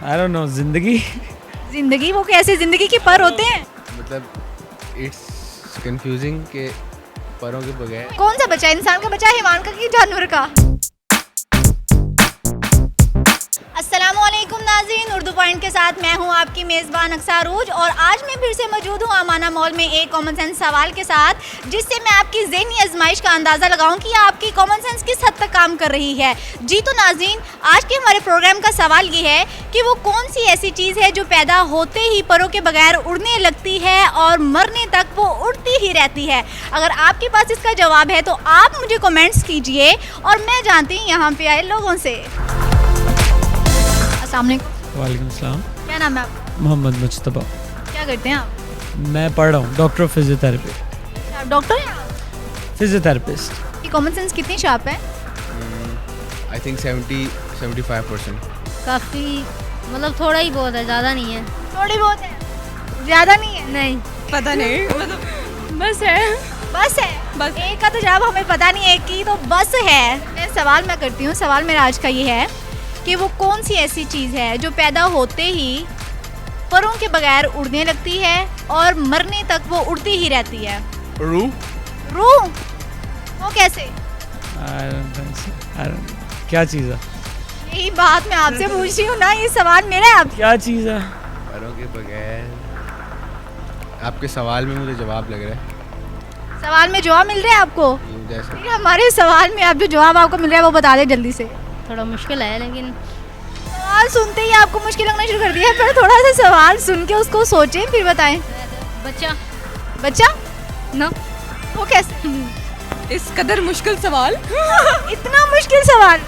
I don't know, जिंदगी। जिंदगी? वो कैसे जिंदगी के पर होते हैं? मतलब इट्स कंफ्यूजिंग के परों के बगैर। कौन सा बच्चा, इंसान का बच्चा, हैवान का कि जानवर का? अस्सलामुअलैकुम नाज़रीन, उर्दू पॉइंट के साथ मैं हूं आपकी मेज़बान अक्सा अरूज और आज मैं फिर से मौजूद हूं अमाना मॉल में एक कॉमन सेंस सवाल के साथ, जिससे मैं आपकी ज़हनी आजमाइश का अंदाज़ा लगाऊं कि आपकी कॉमन सेंस किस हद तक काम कर रही है। जी तो नाज़रीन, आज के हमारे प्रोग्राम का सवाल ये है कि वो कौन सी ऐसी चीज़ है जो पैदा होते ही परों के बगैर उड़ने लगती है और मरने तक वो उड़ती ही रहती है। अगर आपके पास इसका जवाब है तो आप मुझे कमेंट्स कीजिए और मैं जानती हूँ यहाँ पे आए लोगों से। वालेकुम सलाम। क्या नाम है आपका? मोहम्मद मुस्तफ़ा। क्या करते हैं आप? मैं पढ़ रहा हूँ, डॉक्टर ऑफ फिजियोथेरेपी। आप डॉक्टर हैं? फिजियोथेरेपिस्ट। ये कॉमन सेंस कितनी शार्प है? I think 70-75%। काफ़ी, मतलब थोड़ा ही बहुत है, ज़्यादा नहीं है। थोड़ी बहुत है, ज़्यादा नहीं है। नहीं पता नहीं, मतलब बस है। बस है? बस। एक का तो जवाब हमें पता नहीं है, एक की तो बस है। सवाल मैं करती हूँ, सवाल मेरा आज का ये है कि वो कौन सी ऐसी चीज़ है जो पैदा होते ही परों के बगैर उड़ने लगती है और मरने तक वो उड़ती ही रहती है? रूह। रूह? वो कैसे? I don't think so. I don't know. क्या चीज़ है? यही बात मैं आपसे पूछ रही हूँ ना, ये सवाल मेरा है। आप क्या चीज़ है? परों के बगैर। आपके सवाल में मुझे जवाब लग रहा है। सवाल में जवाब मिल रहा है आपको? जैसा ठीक है, हमारे सवाल में आप जो जवाब आपको मिल रहा है वो बता दें जल्दी से। थोड़ा मुश्किल है, लेकिन सवाल सुनते ही आपको मुश्किल लगना शुरू कर दिया है, पर थोड़ा सा सवाल सुन के उसको सोचें फिर बताएं। बच्चा बच्चा? ना, वो कैसे? इस कदर मुश्किल सवाल। इतना मुश्किल सवाल?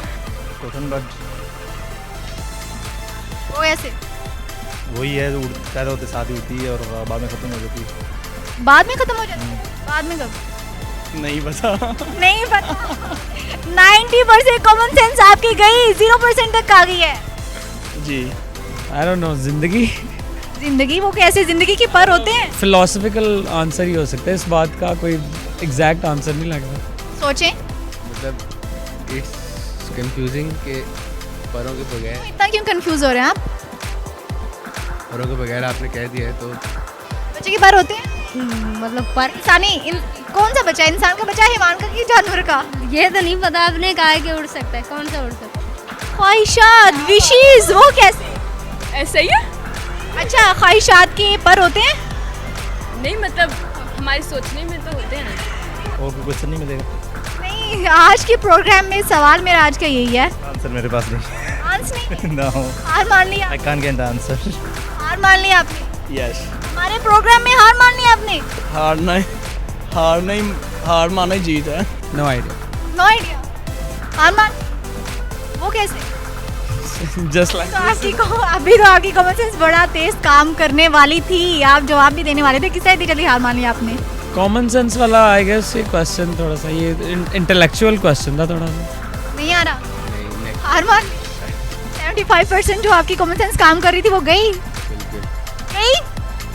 वो ऐसे? वही है जो पैदा होते साथ ही होती है और बाद में खत्म हो जाती है। बाद में खत्म हो जाती है? बाद में कब? नहीं पता। नहीं पता। 90% कॉमन सेंस आपकी गई, 0% तक आ गई है। जी। आई डोंट नो, जिंदगी। जिंदगी? वो कैसे जिंदगी के पर होते हैं? फिलोसफिकल आंसर ही हो सकता है, इस बात का कोई एग्जैक्ट आंसर नहीं लग रहा। सोचें। मतलब इट्स कंफ्यूजिंग के परों के बगैर। इतना क्यों कंफ्यूज हो रहे हैं आप? परों के बगैर आपने कह दिया है तो बच्चे के पर होते हैं? मतलब पर कौन सा बच्चा, इंसान का बच्चा, हैवान का कि जानवर का? ये तो नहीं पता। आपने कहा है कि उड़ सकता है, कौन सा उड़ सकता है? ख्वाहिशात, विशेस? वो कैसे? ऐसा ही है? अच्छा, ख्वाहिशात के पर होते हैं? नहीं, मतलब हमारे सोचने में तो होते हैं ना। और कोई क्वेश्चन नहीं मिलेगा? नहीं, आज के प्रोग्राम में सवाल मेरा आज का यही है। आंसर मेरे पास नहीं। आंसर नहीं? नो, हार मान लिया? I can't get the answer. हार मान लिया आपने? यस। हमारे प्रोग्राम में हार मान लिया आपने? हार माना ही जीत है। No idea. No idea. हार मान? वो कैसे? जस्ट लाइक तो अभी तो आपकी कॉमन सेंस बड़ा तेज काम करने वाली थी, आप जवाब भी देने वाले थे, किससे इतनी जल्दी हार मान लिया आपने? कॉमन सेंस वाला आई गेस ये क्वेश्चन थोड़ा सा ये इंटेलेक्चुअल क्वेश्चन था थोड़ा सा। नहीं आ रहा? नहीं। हार मान? 75% जो आपकी कॉमन सेंस काम कर रही थी वो गई? बिल्कुल गई?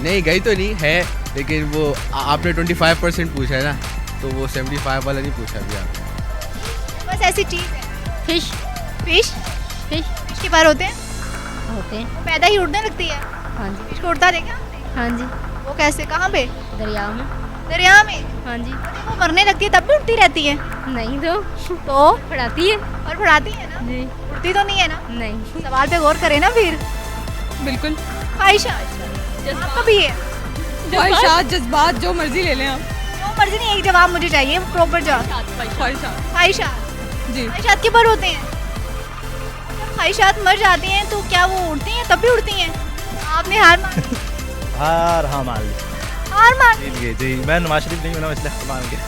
नहीं, गई तो नहीं है, लेकिन वो आपने 25% पूछा है ना, तो वो 75 वाला नहीं पूछा अभी आपने। बस ऐसी चीज़ है। फिश। फिश? फिश फिश के पर होते हैं? होते हैं। वो पैदा ही उड़ने लगती है? हाँ जी। फिश को उड़ता देखा आपने? हाँ जी। वो कैसे, कहाँ पे? दरिया में। दरिया में? हाँ जी। जब वो मरने लगती है तब भी उड़ती रहती है? नहीं तो पढ़ाती है। और उड़ाती है ना? जी। उड़ती तो नहीं है ना? नहीं। सवाल पे गौर करें ना फिर। बिल्कुल। ख्वाहिशात आपका भी है? ख्वाहिशात, जज्बात, जो मर्जी ले लें आप। जो मर्जी नहीं, एक जवाब मुझे चाहिए, प्रॉपर जवाब। ख्वाहिशात। ख्वाहिशात? जी। ख्वाहिशात के पर होते हैं? जब ख्वाहिशात मर जाती हैं तो क्या वो उड़ती हैं? तब भी उड़ती हैं? आपने हार मान ली? हाँ मान ली। हार मान ली? जीत गए जी। मैं नवाज शरीफ नहीं बना इसलिए हार मान गया।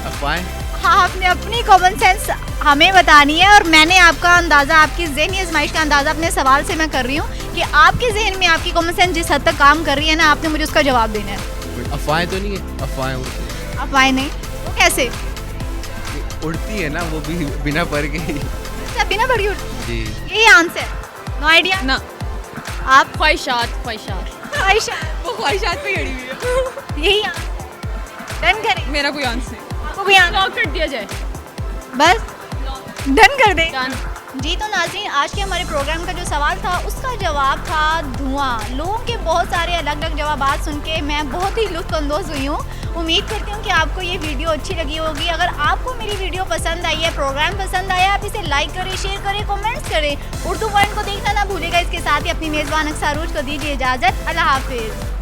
अफवाहें। हाँ, आपने अपनी कॉमन सेंस हमें बतानी है और मैंने आपका अंदाज़ा, आपकी ज़हनी आजमाइश का अंदाज़ा अपने सवाल से मैं कर रही हूँ कि आपके जहन में आपकी कॉमन सेंस जिस हद तक काम कर रही है ना, आपने मुझे उसका जवाब देना है। अफवाहें तो नहीं है, अफवाहें उड़ती हैं। अफवाहें नहीं? वो कैसे? उड़ती है ना वो भी बिना पर के ही। अच्छा, बिना बड़ी उड़ती? जी। यही आंसर? No idea? ना। आप? ख्वाहिशात। ख्वाहिशात? वो ख्वाहिशात पे अड़ी हुई है। यही आंसर? डन करें? मेरा कोई आंसर नहीं। आपको कोई आंसर? लॉक कर दिया जाए। बस डन कर दे? डन। जी तो नाज़रीन, आज के हमारे प्रोग्राम का जो सवाल था उसका जवाब था धुआं। लोगों के बहुत सारे अलग अलग जवाबात सुन के मैं बहुत ही लुत्फ़अंदोज़ हुई हूँ। उम्मीद करती हूँ कि आपको ये वीडियो अच्छी लगी होगी। अगर आपको मेरी वीडियो पसंद आई है, प्रोग्राम पसंद आया, आप इसे लाइक करें, शेयर करें, कमेंट्स करें। उर्दू पॉइंट को देखना ना भूलिएगा। इसके साथ ही अपनी मेज़बान अक्सर अरूज को दीजिए इजाज़त। अल्लाह हाफिज़।